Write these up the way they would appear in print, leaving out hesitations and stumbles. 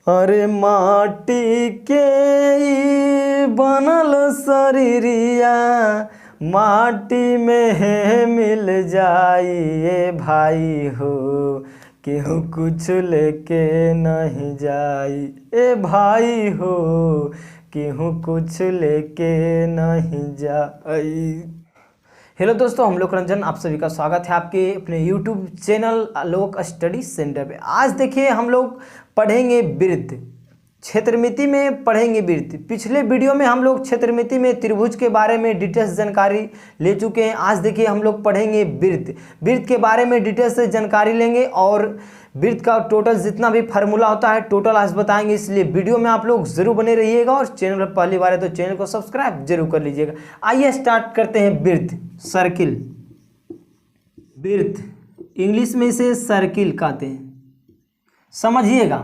अरे माटी के ई बनल शरीरिया माटी में है मिल जाइए भाई हो, केहू कुछ लेके नहीं जाई ए भाई हो, केहू कुछ लेके नहीं जाई। हेलो दोस्तों, हम लोग रंजन, आप सभी का स्वागत है आपके अपने YouTube चैनल आलोक स्टडी सेंटर पे। आज देखिए हम लोग पढ़ेंगे वृत्त, क्षेत्रमिति में पढ़ेंगे वृत्त। पिछले वीडियो में हम लोग क्षेत्रमिति में त्रिभुज के बारे में डिटेल्स जानकारी ले चुके हैं। आज देखिए हम लोग पढ़ेंगे वृत्त। वृत्त के बारे में डिटेल्स से जानकारी लेंगे और वृत्त का टोटल जितना भी फार्मूला होता है टोटल आज बताएंगे। इसलिए वीडियो में आप लोग जरूर बने रहिएगा और चैनल पर पहली बार है तो चैनल को सब्सक्राइब जरूर कर लीजिएगा। आइए स्टार्ट करते हैं वृत्त। सर्किल, वृत्त इंग्लिश में इसे सर्किल कहते हैं, समझिएगा।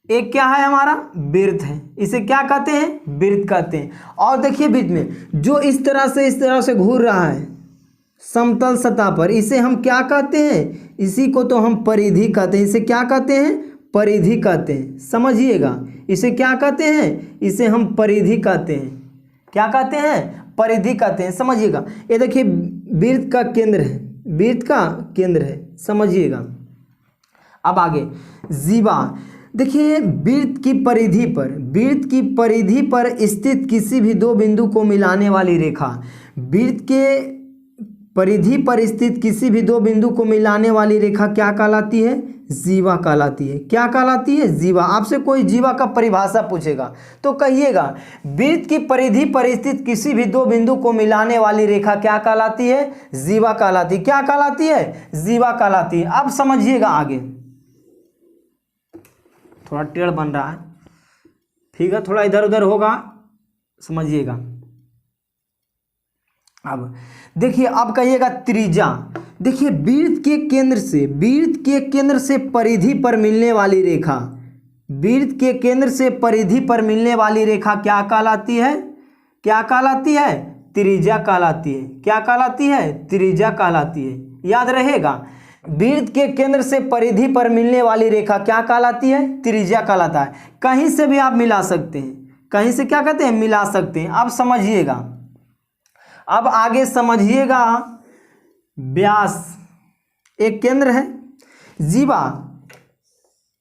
एक क्या है हमारा वृत्त है, इसे क्या कहते हैं वृत्त कहते हैं। और देखिए वृत्त में जो इस तरह से घूर रहा है समतल सतह पर, इसे हम क्या कहते हैं, इसी को तो हम परिधि कहते हैं। इसे क्या कहते हैं परिधि कहते हैं, समझिएगा। इसे क्या कहते हैं, इसे हम परिधि कहते हैं। क्या कहते हैं परिधि कहते हैं, समझिएगा। ये देखिए वृत्त का केंद्र है, वृत्त का केंद्र है, समझिएगा। अब आगे जीवा, देखिए वृत्त की परिधि पर स्थित किसी भी दो बिंदु को मिलाने वाली रेखा, वृत्त के परिधि पर स्थित किसी भी दो बिंदु को मिलाने वाली रेखा क्या कहलाती है, जीवा कहलाती है। क्या कहलाती है, जीवा। आपसे कोई जीवा का परिभाषा पूछेगा तो कहिएगा वृत्त की परिधि पर स्थित किसी भी दो बिंदु को मिलाने वाली रेखा क्या कहलाती है, जीवा कहलाती है। क्या कहलाती है, जीवा कहलाती है। अब समझिएगा आगे, थोड़ा टेढ़ बन रहा है, फिगर थोड़ा इधर उधर होगा, समझिएगा। अब देखिए, अब कहिएगा त्रिज्या। देखिए वृत्त के केंद्र से परिधि पर मिलने वाली रेखा, वृत्त के केंद्र से परिधि पर मिलने वाली रेखा क्या कहलाती है, क्या कहलाती है, त्रिज्या कहलाती है। क्या कहलाती है, त्रिज्या कहलाती है। याद रहेगा, वृत्त के केंद्र से परिधि पर मिलने वाली रेखा क्या कहलाती है, त्रिज्या कहलाता है। कहीं से भी आप मिला सकते हैं, कहीं से क्या कहते हैं मिला सकते हैं। अब समझिएगा, अब आगे समझिएगा। व्यास एक केंद्र है, जीवा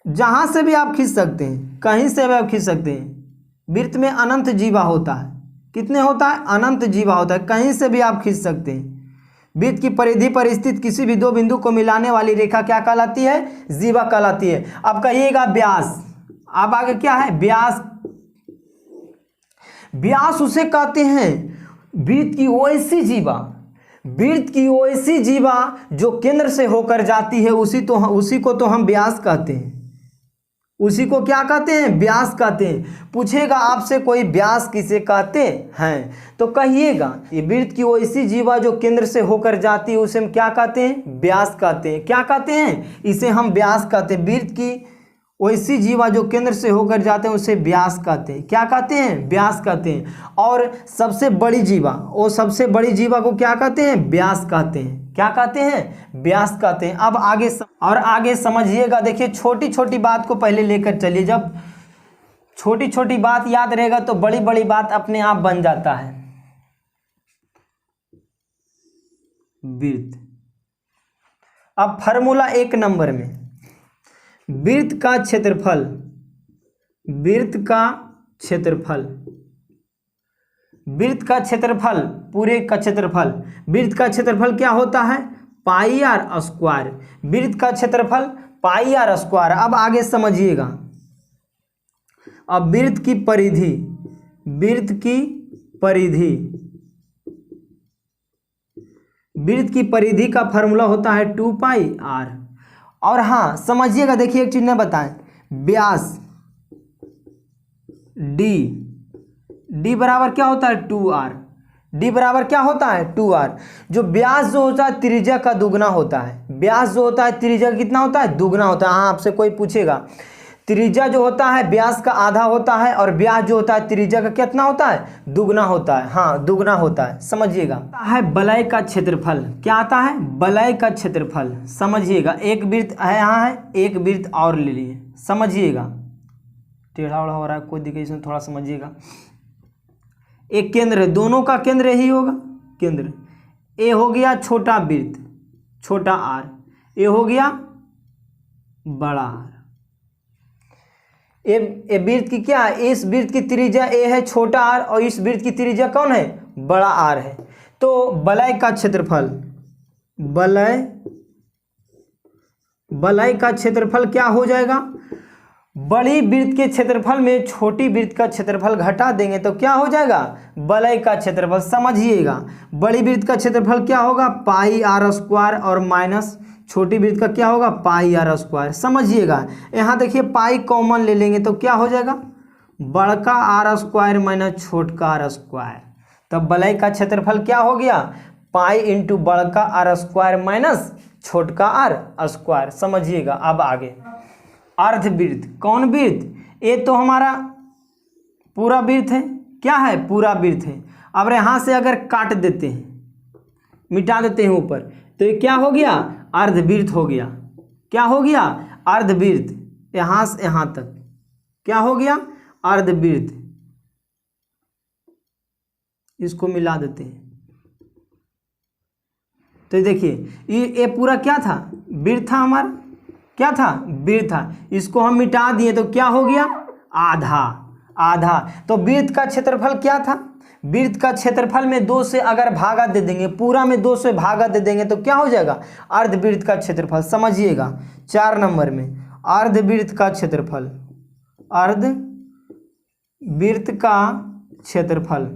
जहां से भी आप खींच सकते हैं, कहीं से भी आप खींच सकते हैं। वृत्त में अनंत जीवा होता है, कितने होता है, अनंत जीवा होता है, कहीं से भी आप खींच सकते हैं। वृत्त की परिधि पर स्थित किसी भी दो बिंदु को मिलाने वाली रेखा क्या कहलाती है, जीवा कहलाती है। अब कहिएगा व्यास। अब आगे क्या है, व्यास। व्यास उसे कहते हैं वृत्त की वैसी जीवा, वृत्त की वैसी जीवा जो केंद्र से होकर जाती है, उसी को तो हम व्यास कहते हैं। उसी को क्या कहते हैं, व्यास कहते हैं। पूछेगा आपसे कोई व्यास किसे कहते हैं तो कहिएगा ये वृत्त की वैसी जीवा जो केंद्र से होकर जाती है उसे हम क्या कहते हैं, व्यास कहते हैं। क्या कहते हैं, इसे हम व्यास कहते हैं। वृत्त की वैसी जीवा जो केंद्र से होकर जाते हैं उसे व्यास कहते हैं। क्या कहते हैं, व्यास कहते हैं। और सबसे बड़ी जीवा, वो सबसे बड़ी जीवा को क्या कहते हैं, व्यास कहते हैं। क्या कहते हैं, व्यास कहते हैं। अब आगे समझिएगा। देखिए छोटी छोटी बात को पहले लेकर चलिए, जब छोटी छोटी बात याद रहेगा तो बड़ी बड़ी बात अपने आप बन जाता है। वृत्त, अब फार्मूला 1 नंबर में वृत्त का क्षेत्रफल, वृत्त का क्षेत्रफल, वृत्त का क्षेत्रफल, पूरे का क्षेत्रफल, वृत्त का क्षेत्रफल क्या होता है, पाई आर स्क्वायर। वृत्त का क्षेत्रफल पाई आर स्क्वायर। अब आगे समझिएगा। अब वृत्त की परिधि, वृत्त की परिधि, वृत्त की परिधि का फॉर्मूला होता है 2 पाई आर। और हाँ समझिएगा, देखिए एक चीज न बताएं, व्यास डी बराबर क्या होता है 2r। डी बराबर क्या होता है 2r। जो व्यास जो होता है त्रिज्या का दुगना होता है। व्यास जो होता है त्रिज्या कितना होता है, दुगना होता है। हाँ आपसे कोई पूछेगा त्रिज्या जो होता है व्यास का आधा होता है, और व्यास जो होता है त्रिज्या का कितना होता है, दुगना होता है। हाँ, दुगना होता है, समझिएगा। है वलय का क्षेत्रफल, क्या आता है, वलय का क्षेत्रफल। समझिएगा, एक वृत्त है यहाँ है, एक वृत्त और ले लिए, समझिएगा। टेढ़ा उड़ा हो रहा है, कोई दिक्कत इसमें, थोड़ा समझिएगा। एक केंद्र है, दोनों का केंद्र यही होगा, केंद्र ए हो गया छोटा वृत्त, छोटा आर, ए हो गया बड़ा आर। ए वृत्त की क्या है, इस वृत्त की त्रिज्या ए है, छोटा आर, और इस वृत्त की त्रिज्या कौन है, बड़ा आर है। तो वलय का क्षेत्रफल, वलय का क्षेत्रफल क्या हो जाएगा, बड़ी वृत्त के क्षेत्रफल में छोटी वृत्त का क्षेत्रफल घटा देंगे तो क्या हो जाएगा, वलय का क्षेत्रफल। समझिएगा, बड़ी वृत्त का क्षेत्रफल क्या होगा, पाई आर स्क्वायर, और माइनस छोटी वृत्त का क्या होगा, पाई आर स्क्वायर। समझिएगा, यहाँ देखिए पाई कॉमन ले लेंगे तो क्या हो जाएगा, बड़का आर स्क्वायर माइनस छोटका आर स्क्वायर। तब वलय का क्षेत्रफल क्या हो गया, पाई इंटू बड़का आर स्क्वायर माइनस छोटका आर स्क्वायर। समझिएगा। अब आगे अर्धवृत्त, कौन वृत्त, ये तो हमारा पूरा वृत्त है, क्या है, पूरा वृत्त है। अब यहाँ से अगर काट देते हैं, मिटा देते हैं ऊपर, तो ये क्या हो गया, अर्धवृत्त हो गया। क्या हो गया, अर्धवृत्त, यहाँ से यहाँ तक क्या हो गया, अर्धवृत्त। इसको मिला देते हैं, तो देखिए ये पूरा क्या था, वृत्त था हमारा, क्या था, वृत्त था। इसको हम मिटा दिए तो क्या हो गया, आधा, आधा। तो वृत्त का क्षेत्रफल क्या था, वृत्त का क्षेत्रफल में 2 से अगर भागा दे देंगे, पूरा में 2 से भागा दे देंगे तो क्या हो जाएगा, अर्धवृत्त का क्षेत्रफल। समझिएगा, 4 नंबर में अर्धवृत्त का क्षेत्रफल, अर्धवृत्त का क्षेत्रफल,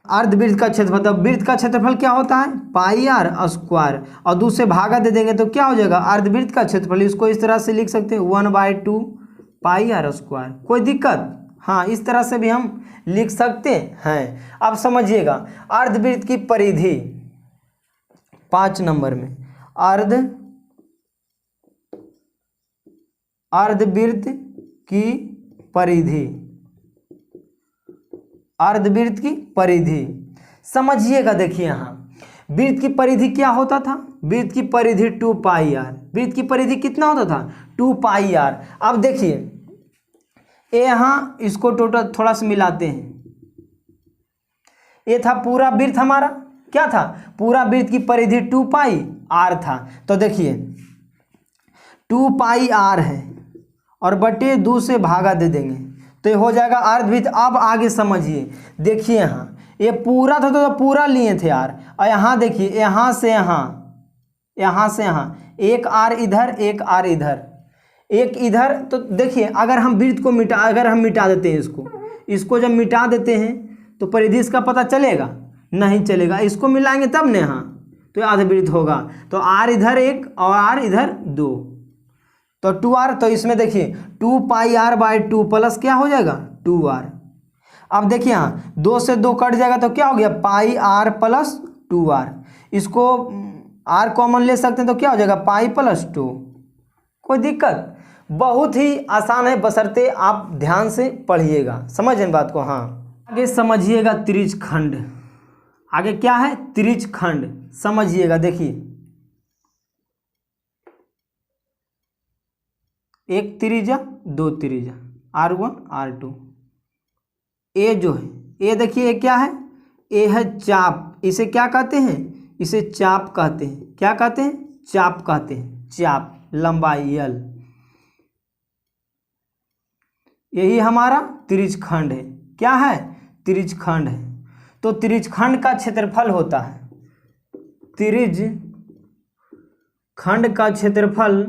अर्धवृत्त का क्षेत्रफल। तब वृत्त का क्षेत्रफल क्या होता है, पाई आर स्क्वायर, और 2 से भागा दे देंगे तो क्या हो जाएगा, अर्धवृत्त का क्षेत्रफल। इसको इस तरह से लिख सकते हैं 1/2 पाई आर स्क्वायर। कोई दिक्कत, हाँ, इस तरह से भी हम लिख सकते हैं। अब समझिएगा, अर्धवृत्त की परिधि 5 नंबर में, अर्धवृत्त की परिधि, अर्धवृत्त की परिधि। समझिएगा, देखिए यहाँ वृत्त की परिधि क्या होता था, वृत्त की परिधि 2 पाई आर, वृत्त की परिधि कितना होता था, 2 पाई आर। अब देखिए ये यहाँ इसको टोटल थोड़ा सा मिलाते हैं, ये था पूरा वृत्त हमारा, क्या था, पूरा वृत्त की परिधि 2 पाई आर था। तो देखिए 2 पाई आर है, और बटे 2 से भागा दे देंगे तो ये हो जाएगा अर्धवृत्त। अब आगे समझिए, देखिए यहाँ ये पूरा था तो पूरा लिए थे आर, और यहाँ देखिए यहाँ से यहाँ, यहाँ से यहाँ, एक आर इधर, एक आर इधर, एक इधर। तो देखिए अगर हम वृत्त को अगर हम मिटा देते हैं इसको जब मिटा देते हैं तो परिधि इसका पता चलेगा, नहीं चलेगा। इसको मिलाएंगे तब न, यहाँ तो अर्धवृत्त होगा। तो आर इधर 1 और आर इधर 2, तो 2r। तो इसमें देखिए 2 पाई आर बाई 2 प्लस क्या हो जाएगा, 2r। अब देखिए यहाँ 2 से 2 कट जाएगा तो क्या हो गया, पाई आर प्लस 2r। इसको r कॉमन ले सकते हैं तो क्या हो जाएगा, पाई प्लस 2। कोई दिक्कत, बहुत ही आसान है, बशर्ते आप ध्यान से पढ़िएगा, समझें बात को। हाँ, आगे समझिएगा त्रिज्यखंड। आगे क्या है, त्रिज्यखंड। समझिएगा, देखिए एक त्रिज्या, 2 त्रिज्या, R1 R2। ए जो है, ए देखिए ये क्या है, ए है चाप। इसे क्या कहते हैं, इसे चाप कहते हैं। क्या कहते हैं, चाप कहते हैं, चाप, लंबाई L। यही हमारा त्रिज्यखंड है। क्या है, त्रिज्यखंड है। तो त्रिज्यखंड का क्षेत्रफल होता है, त्रिज्यखंड का क्षेत्रफल,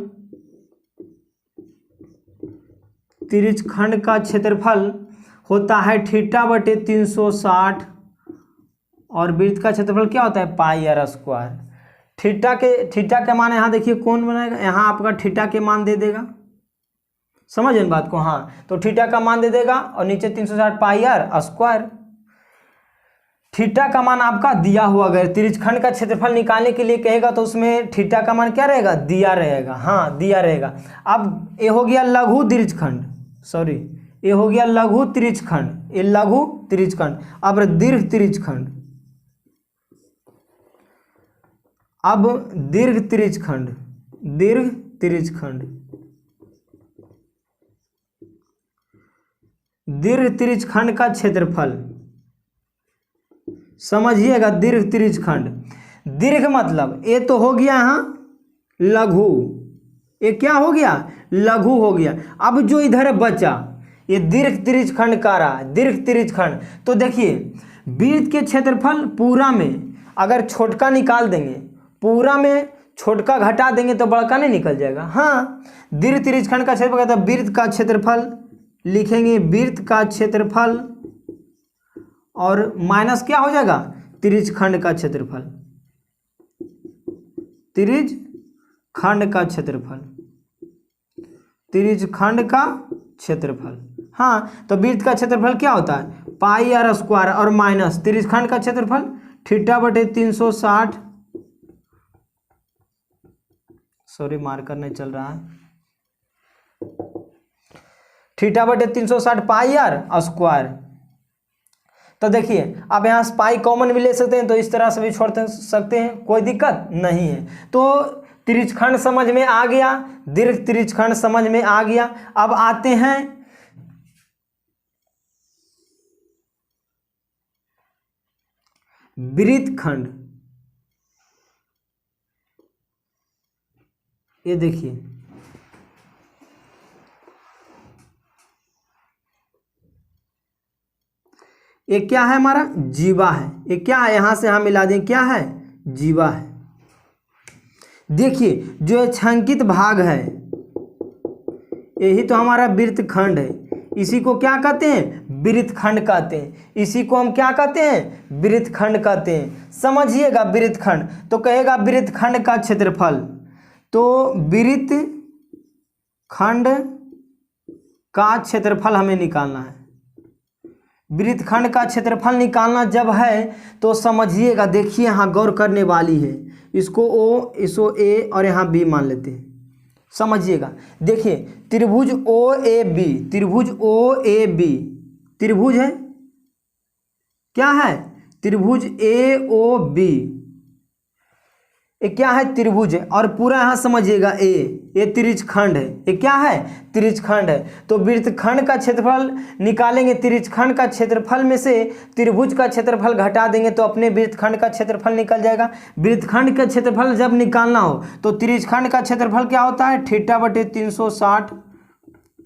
त्रिज्यखंड का क्षेत्रफल होता है θ/360, और वृत्त का क्षेत्रफल क्या होता है, पाई आर स्क्वायर। थीटा के मान यहाँ देखिए कौन बनाएगा, यहाँ आपका थीटा के मान दे देगा, समझ इन बात को। हाँ, तो थीटा का मान दे देगा, और नीचे 360 पाई आर स्क्वायर। थीटा का मान आपका दिया हुआ, अगर त्रिज्यखंड का क्षेत्रफल निकालने के लिए कहेगा तो उसमें थीटा का मान क्या रहेगा, दिया रहेगा। हाँ, दिया रहेगा। अब ये हो गया लघु त्रिज्यखंड। सॉरी, ये हो गया लघु त्रिज्यखंड, ये लघु त्रिज्यखंड। अब दीर्घ त्रिज्यखंड, अब दीर्घ त्रिज्यखंड, दीर्घ त्रिज्यखंड, दीर्घ त्रिज्यखंड का क्षेत्रफल समझिएगा। दीर्घ त्रिज्यखंड, दीर्घ मतलब ये तो हो गया यहाँ लघु, ये क्या हो गया, लघु हो गया। अब जो इधर बचा ये दीर्घ त्रिज्यखंड का रहा, दीर्घ त्रिज्यखंड। तो देखिए वृत्त के क्षेत्रफल पूरा में अगर छोटका निकाल देंगे, पूरा में छोटका घटा देंगे तो बड़का नहीं निकल जाएगा। हाँ, दीर्घ त्रिज्यखंड का क्षेत्रफल कहता है वृत्त का क्षेत्रफल, लिखेंगे वृत्त का क्षेत्रफल और माइनस क्या हो जाएगा, त्रिज्यखंड का क्षेत्रफल, त्रिज्यखंड का क्षेत्रफल, त्रिज्यखंड का क्षेत्रफल। हाँ, तो वृत्त का क्षेत्रफल क्या होता है, पाई आर स्क्वायर और माइनस त्रिज्यखंड का क्षेत्रफल थीटा बटे 360, सॉरी मार्कर नहीं चल रहा है, थीटा बटे 360 पाई आर स्क्वायर। तो देखिए अब यहाँ पाई कॉमन भी ले सकते हैं, तो इस तरह से भी छोड़ सकते हैं, कोई दिक्कत नहीं है। तो त्रिज्यखंड समझ में आ गया, दीर्घ त्रिज्यखंड समझ में आ गया। अब आते हैं वृत्तखंड। ये देखिए ये क्या है, हमारा जीवा है। ये क्या है, यहां से हम मिला दें, क्या है, जीवा है। देखिए जो छांकित भाग है यही तो हमारा वृत्तखंड है, इसी को क्या कहते हैं, वृत्तखंड कहते हैं। इसी को हम क्या कहते हैं, वृत्तखंड कहते हैं। समझिएगा वृत्तखंड, तो कहेगा वृत्तखंड का क्षेत्रफल, तो वृत्तखंड का क्षेत्रफल हमें निकालना है। वृत्तखंड का क्षेत्रफल निकालना जब है तो समझिएगा, देखिए यहाँ गौर करने वाली है, इसको ओ, इसको ए और यहाँ बी मान लेते हैं। समझिएगा, देखिए त्रिभुज ओ ए बी, त्रिभुज ओ ए बी त्रिभुज है, क्या है, त्रिभुज ए ओ बी, ये क्या है, त्रिभुज है। और पूरा यहाँ समझिएगा ये त्रिज्यखंड है, ये क्या है, त्रिज्यखंड है। तो वृत्तखंड का क्षेत्रफल निकालेंगे, त्रिज्यखंड का क्षेत्रफल में से त्रिभुज का क्षेत्रफल घटा देंगे तो अपने वृत्तखंड का क्षेत्रफल निकल जाएगा। वृत्तखंड का क्षेत्रफल जब निकालना हो तो त्रिज्यखंड का क्षेत्रफल क्या होता है, थीटा बटे 360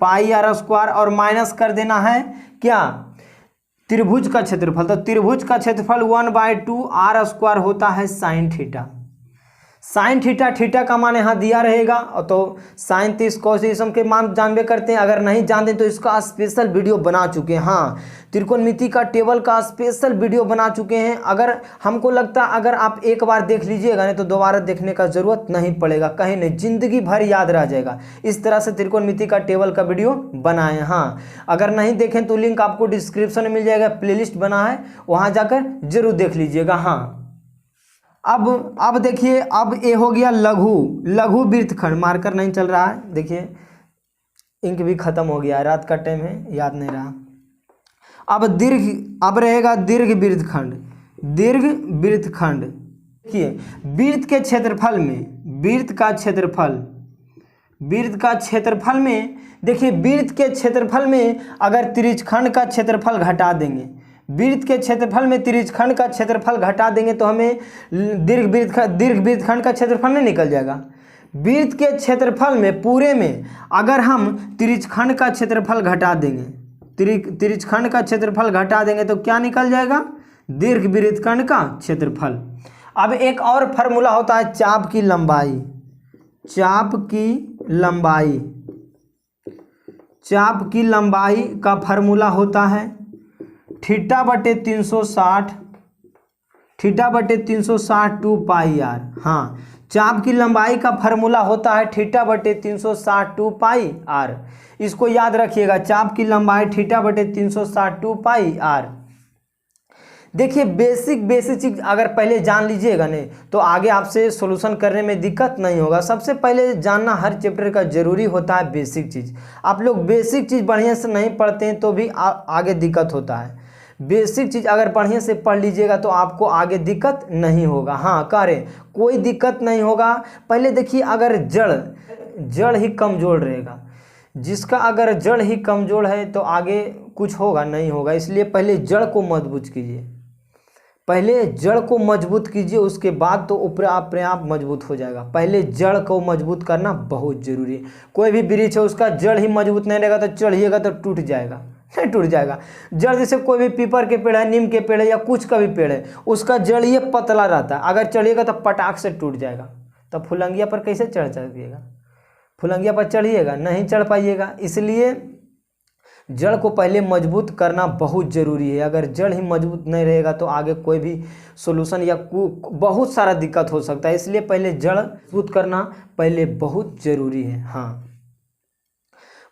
पाई आर स्क्वायर और माइनस कर देना है क्या, त्रिभुज का क्षेत्रफल। तो त्रिभुज का क्षेत्रफल 1/2 आर स्क्वायर होता है sine theta. Sine theta, theta का मान यहाँ दिया रहेगा, तो साइन 30 cos इसम के मान जानबे करते हैं। अगर नहीं जानते तो इसका स्पेशल वीडियो बना चुके हैं। हाँ, त्रिकोणमिति का टेबल का स्पेशल वीडियो बना चुके हैं। अगर हमको लगता अगर आप एक बार देख लीजिएगा नहीं तो दोबारा देखने का ज़रूरत नहीं पड़ेगा, कहीं नहीं, जिंदगी भर याद रह जाएगा। इस तरह से त्रिकोणमिति का टेबल का वीडियो बनाए। हाँ, अगर नहीं देखें तो लिंक आपको डिस्क्रिप्शन में मिल जाएगा, प्लेलिस्ट बना है, वहाँ जाकर जरूर देख लीजिएगा। हाँ, अब देखिए, अब ये हो गया लघु वृत्तखंड। मार्कर नहीं चल रहा है, देखिए इंक भी खत्म हो गया, रात का टाइम है, याद नहीं रहा। अब रहेगा दीर्घ वृत्तखंड। दीर्घ वृत्तखंड, देखिए वृत्त के क्षेत्रफल में, वृत्त का क्षेत्रफल में, देखिए वृत्त के क्षेत्रफल में अगर त्रिज्यखंड का क्षेत्रफल घटा देंगे, वृत्त के क्षेत्रफल में त्रिज्यखंड का क्षेत्रफल घटा देंगे तो हमें दीर्घ वृत्तखंड का क्षेत्रफल नहीं निकल जाएगा। वृत्त के क्षेत्रफल में पूरे में अगर हम त्रिज्यखंड का क्षेत्रफल घटा देंगे, त्रिज्यखंड का क्षेत्रफल घटा देंगे तो क्या निकल जाएगा, दीर्घ वृत्तखंड का क्षेत्रफल। अब एक और फार्मूला होता है चाप की लंबाई। चाप की लंबाई का फार्मूला होता है थीटा बटे 360 2 पाई आर। हाँ, चाप की लंबाई का फार्मूला होता है थीटा बटे 360 2 पाई आर। इसको याद रखिएगा, चाप की लंबाई थीटा बटे 360 2 पाई आर। देखिए बेसिक बेसिक चीज़ अगर पहले जान लीजिएगा नहीं तो आगे आपसे सॉल्यूशन करने में दिक्कत नहीं होगा। सबसे पहले जानना हर चैप्टर का ज़रूरी होता है बेसिक चीज़। आप लोग बेसिक चीज़ बढ़िया से नहीं पढ़ते हैं तो भी आगे दिक्कत होता है। बेसिक चीज़ अगर बढ़िया से पढ़ लीजिएगा तो आपको आगे दिक्कत नहीं होगा। हाँ करें, कोई दिक्कत नहीं होगा। पहले देखिए अगर जड़ ही कमज़ोर रहेगा, जिसका अगर जड़ ही कमज़ोर है तो आगे कुछ होगा नहीं होगा। इसलिए पहले जड़ को मजबूत कीजिए, पहले जड़ को मजबूत कीजिए, उसके बाद तो ऊपर अपने आप मजबूत हो जाएगा। पहले जड़ को मजबूत करना बहुत ज़रूरी है। कोई भी वृक्ष है उसका जड़ ही मजबूत नहीं रहेगा तो चढ़िएगा तो टूट जाएगा, नहीं टूट जाएगा। जड़ जैसे कोई भी पीपल के पेड़ है, नीम के पेड़ है या कुछ का भी पेड़ है, उसका जड़ ये पतला रहता है, अगर चढ़िएगा तो पटाख से टूट जाएगा। तब फुलंगिया पर कैसे चढ़ जाइएगा? फुलंगिया पर चढ़िएगा, नहीं चढ़ पाइएगा। इसलिए जड़ को पहले मजबूत करना बहुत ज़रूरी है। अगर जड़ ही मजबूत नहीं रहेगा तो आगे कोई भी सॉल्यूशन या बहुत सारा दिक्कत हो सकता है। इसलिए पहले जड़ मजबूत करना पहले बहुत ज़रूरी है। हाँ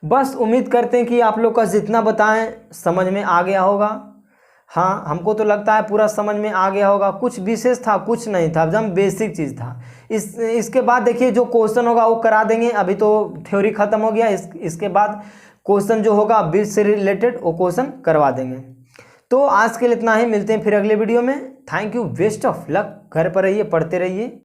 बस उम्मीद करते हैं कि आप लोग का जितना बताएं समझ में आ गया होगा। हाँ हमको तो लगता है पूरा समझ में आ गया होगा। कुछ विशेष था, कुछ नहीं था, एकदम बेसिक चीज़ था। इसके बाद देखिए जो क्वेश्चन होगा वो करा देंगे। अभी तो थ्योरी ख़त्म हो गया, इसके बाद क्वेश्चन जो होगा बीज से रिलेटेड वो क्वेश्चन करवा देंगे। तो आज के लिए इतना ही, मिलते हैं फिर अगले वीडियो में। Thank you, best of luck. घर पर रहिए, पढ़ते रहिए।